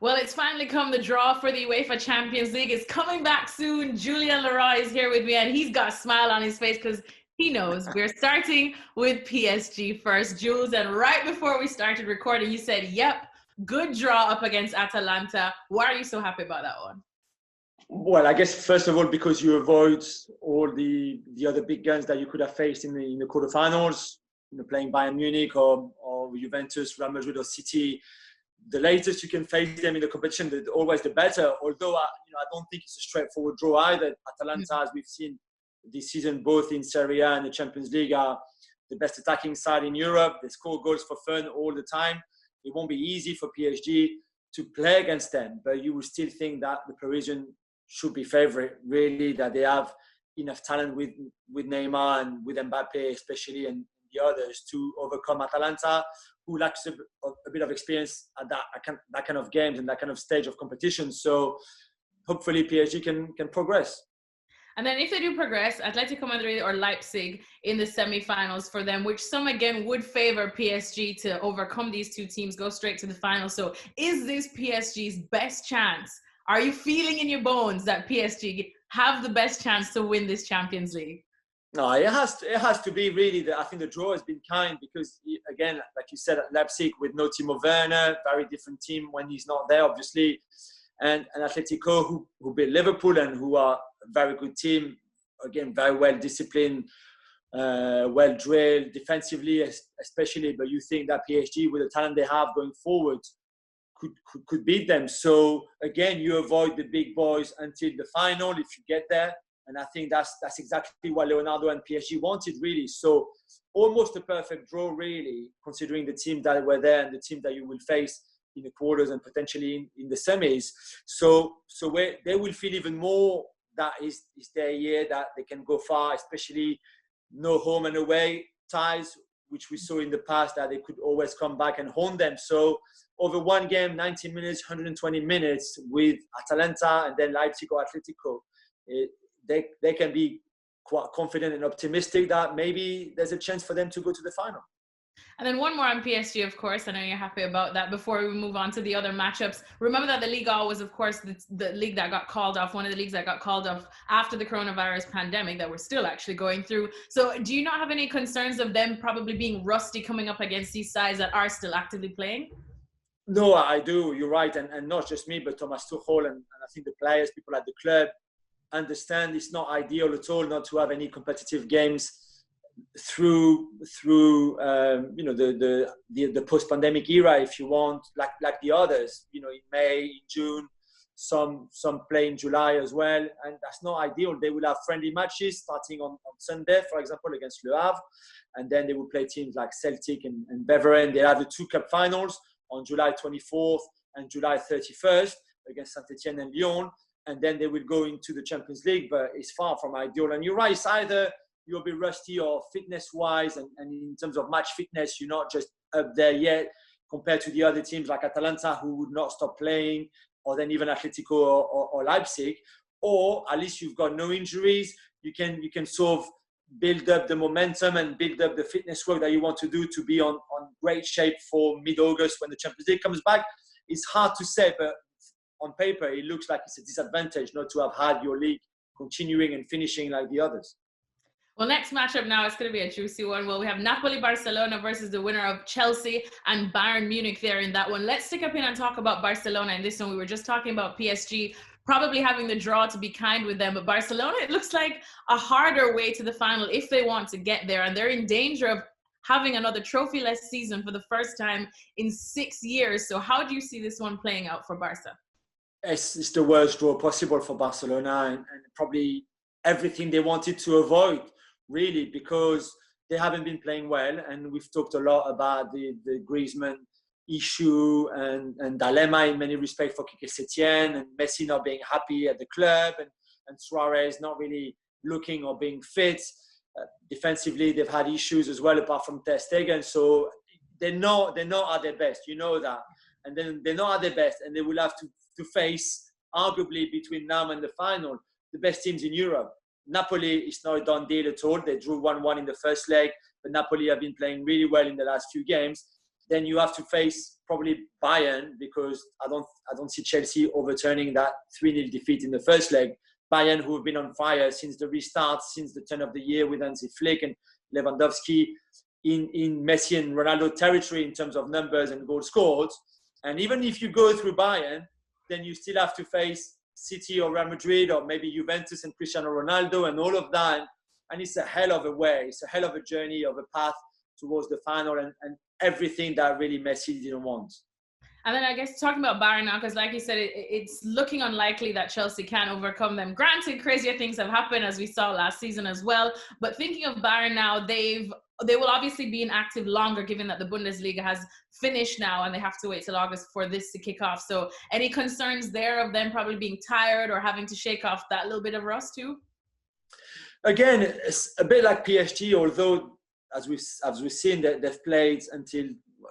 Well, it's finally come. The draw for the UEFA Champions League is coming back soon. Julien is here with me, and he's got a smile on his face because he knows we're starting with PSG first, Jules. And right before we started recording, you said, yep, good draw up against Atalanta. Why are you so happy about that one? Well, I guess first of all, because you avoid all the other big guns that you could have faced in the quarterfinals, playing Bayern Munich or Juventus, Real Madrid or City. The latest you can face them in the competition, always the better. Although I don't think it's a straightforward draw either. Atalanta, as we've seen this season, both in Serie A and the Champions League, are the best attacking side in Europe. They score goals for fun all the time. It won't be easy for PSG to play against them, but you will still think that the Parisian should be favourite, really, that they have enough talent with Neymar and with Mbappe especially and the others to overcome Atalanta, who lacks a bit of experience at that kind of games and that kind of stage of competition. So hopefully PSG can progress. And then if they do progress, Atletico Madrid or Leipzig in the semifinals for them, which some again would favor PSG to overcome these two teams, go straight to the final. So is this PSG's best chance? Are you feeling in your bones that PSG have the best chance to win this Champions League? No, it has to be really. I think the draw has been kind because, again, like you said, at Leipzig with no Timo Werner, very different team when he's not there, obviously, and Atletico who beat Liverpool and who are a very good team, again, very well disciplined, well drilled defensively, especially. But you think that PSG, with the talent they have going forward, could beat them. So again, you avoid the big boys until the final if you get there. And I think that's exactly what Leonardo and PSG wanted, really. So almost a perfect draw, really, considering the team that were there and the team that you will face in the quarters and potentially in the semis. So they will feel even more that is their year, that they can go far, especially no home and away ties, which we saw in the past, that they could always come back and haunt them. So over one game, 90 minutes, 120 minutes with Atalanta and then Leipzig or Atletico, they can be quite confident and optimistic that maybe there's a chance for them to go to the final. And then one more on PSG, of course. I know you're happy about that. Before we move on to the other matchups, remember that the Liga was, of course, the league that got called off, one of the leagues that got called off after the coronavirus pandemic that we're still actually going through. So do you not have any concerns of them probably being rusty coming up against these sides that are still actively playing? No, I do. You're right. And not just me, but Thomas Tuchel and I think the players, people at the club, understand it's not ideal at all not to have any competitive games through the post-pandemic era, if you want, like the others, in May, in June, some play in July as well, and that's not ideal. They will have friendly matches starting on Sunday, for example, against Le Havre, and then they will play teams like Celtic and Beveren. They have the two cup finals on July 24th and July 31st against Saint-Etienne and Lyon. And then they will go into the Champions League, but it's far from ideal. And you're right, it's either you'll be rusty or fitness-wise, and in terms of match fitness, you're not just up there yet compared to the other teams like Atalanta, who would not stop playing, or then even Atletico or Leipzig. Or at least you've got no injuries. You can sort of build up the momentum and build up the fitness work that you want to do to be on great shape for mid-August when the Champions League comes back. It's hard to say, but on paper, it looks like it's a disadvantage not to have had your league continuing and finishing like the others. Well, next matchup now is going to be a juicy one. Well, we have Napoli-Barcelona versus the winner of Chelsea and Bayern Munich there in that one. Let's stick up in and talk about Barcelona in this one. We were just talking about PSG probably having the draw to be kind with them, but Barcelona, it looks like a harder way to the final if they want to get there, and they're in danger of having another trophy-less season for the first time in 6 years. So how do you see this one playing out for Barca? It's the worst draw possible for Barcelona and probably everything they wanted to avoid, really, because they haven't been playing well. And we've talked a lot about the Griezmann issue and dilemma in many respects for Quique Setien, and Messi not being happy at the club, and Suarez not really looking or being fit. Defensively, they've had issues as well, apart from Ter Stegen. So they're not at their best, you know that. And then they're not at their best, and they will have to face, arguably, between now and the final, the best teams in Europe. Napoli is not a done deal at all. They drew 1-1 in the first leg, but Napoli have been playing really well in the last few games. then you have to face probably Bayern, because I don't see Chelsea overturning that 3-0 defeat in the first leg. Bayern, who have been on fire since the restart, since the turn of the year with Hansi Flick and Lewandowski, in Messi and Ronaldo territory in terms of numbers and goals scored. And even if you go through Bayern, then you still have to face City or Real Madrid or maybe Juventus and Cristiano Ronaldo and all of that. And it's a hell of a way. It's a hell of a journey, of a path towards the final, and everything that really Messi didn't want. And then I guess talking about Bayern now, because like you said, it's looking unlikely that Chelsea can overcome them. Granted, crazier things have happened, as we saw last season as well. But thinking of Bayern now, they will obviously be inactive longer, given that the Bundesliga has finished now and they have to wait till August for this to kick off. So any concerns there of them probably being tired or having to shake off that little bit of rust too? Again, it's a bit like PSG, although as we've seen, they've played until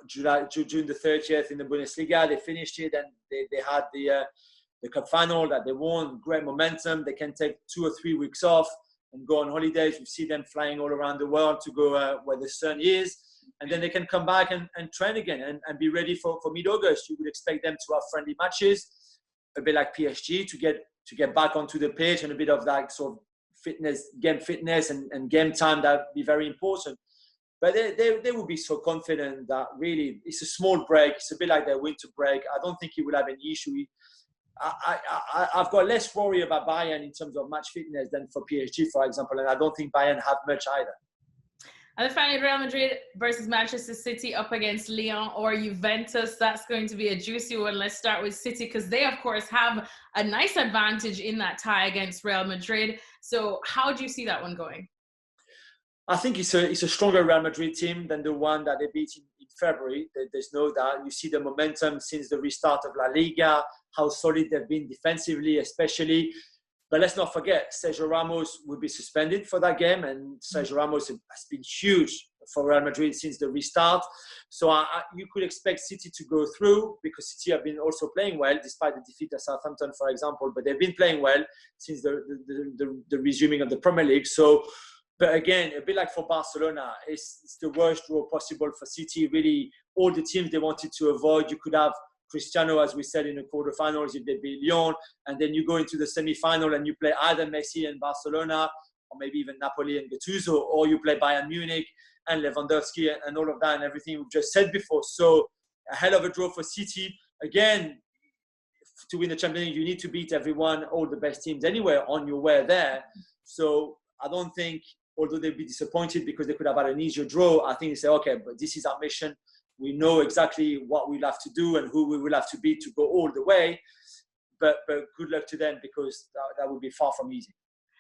June the 30th in the Bundesliga. They finished it, and they had the cup final that they won. Great momentum. They can take 2 or 3 weeks off and go on holidays. We see them flying all around the world to go where the sun is, and then they can come back and train again and be ready for mid-August. You would expect them to have friendly matches, a bit like PSG, to get back onto the pitch, and a bit of that sort of game fitness and game time that would be very important. But they will be so confident that really it's a small break. It's a bit like their winter break. I don't think he will have any issue. I've got less worry about Bayern in terms of match fitness than for PSG, for example. And I don't think Bayern have much either. And then finally, Real Madrid versus Manchester City up against Lyon or Juventus. That's going to be a juicy one. Let's start with City, because they, of course, have a nice advantage in that tie against Real Madrid. So how do you see that one going? I think it's a stronger Real Madrid team than the one that they beat in February. There's no doubt. You see the momentum since the restart of La Liga, how solid they've been defensively, especially. But let's not forget, Sergio Ramos will be suspended for that game, and Sergio Ramos has been huge for Real Madrid since the restart. So you could expect City to go through, because City have been also playing well, despite the defeat at Southampton, for example. But they've been playing well since the resuming of the Premier League. So, but again, a bit like for Barcelona, it's the worst draw possible for City. Really, all the teams they wanted to avoid. You could have Cristiano, as we said, in the quarterfinals if they beat Lyon, and then you go into the semi-final and you play either Messi and Barcelona, or maybe even Napoli and Gattuso, or you play Bayern Munich and Lewandowski and all of that and everything we've just said before. So a hell of a draw for City. Again, to win the Champions League, you need to beat everyone, all the best teams anywhere on your way there. So I don't think, although they'd be disappointed because they could have had an easier draw, I think they say, okay, but this is our mission. We know exactly what we'll have to do and who we will have to beat to go all the way. But good luck to them, because that would be far from easy.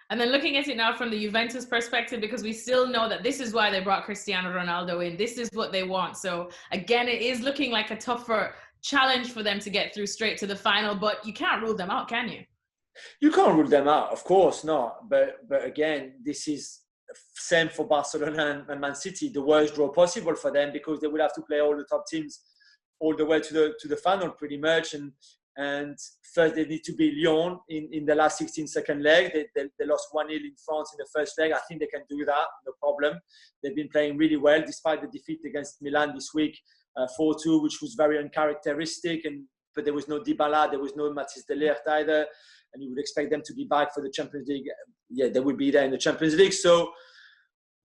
And then looking at it now from the Juventus perspective, because we still know that this is why they brought Cristiano Ronaldo in. This is what they want. So again, it is looking like a tougher challenge for them to get through straight to the final, but you can't rule them out, can you? You can't rule them out, of course not. But again, this is same for Barcelona and Man City, the worst draw possible for them, because they will have to play all the top teams all the way to the final pretty much. And first they need to beat Lyon in the last 16-second leg. They lost 1-0 in France in the first leg. I think they can do that, no problem. They've been playing really well despite the defeat against Milan this week, 4-2, which was very uncharacteristic. But there was no Dybala, there was no Matthijs de Ligt either. And you would expect them to be back for the Champions League. Yeah, they would be there in the Champions League. So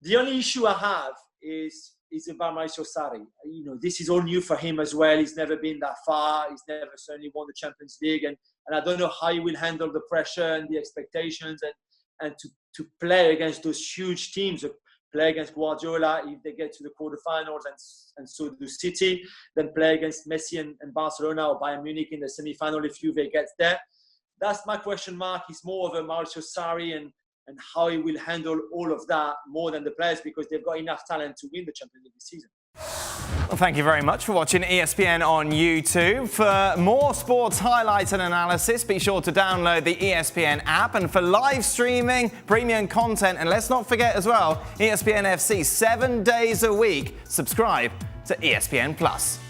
the only issue I have is about Mauricio Sarri. You know, this is all new for him as well. He's never been that far. He's never certainly won the Champions League. And I don't know how he will handle the pressure and the expectations and to play against those huge teams, play against Guardiola if they get to the quarterfinals, and so do City, then play against Messi and Barcelona or Bayern Munich in the semi-final if Juve gets there. That's my question mark. It's more of a Mauricio Sarri and how he will handle all of that more than the players, because they've got enough talent to win the Champions League this season. Well, thank you very much for watching ESPN on YouTube. For more sports highlights and analysis, be sure to download the ESPN app. And for live streaming, premium content, and let's not forget as well, ESPN FC 7 days a week. Subscribe to ESPN+.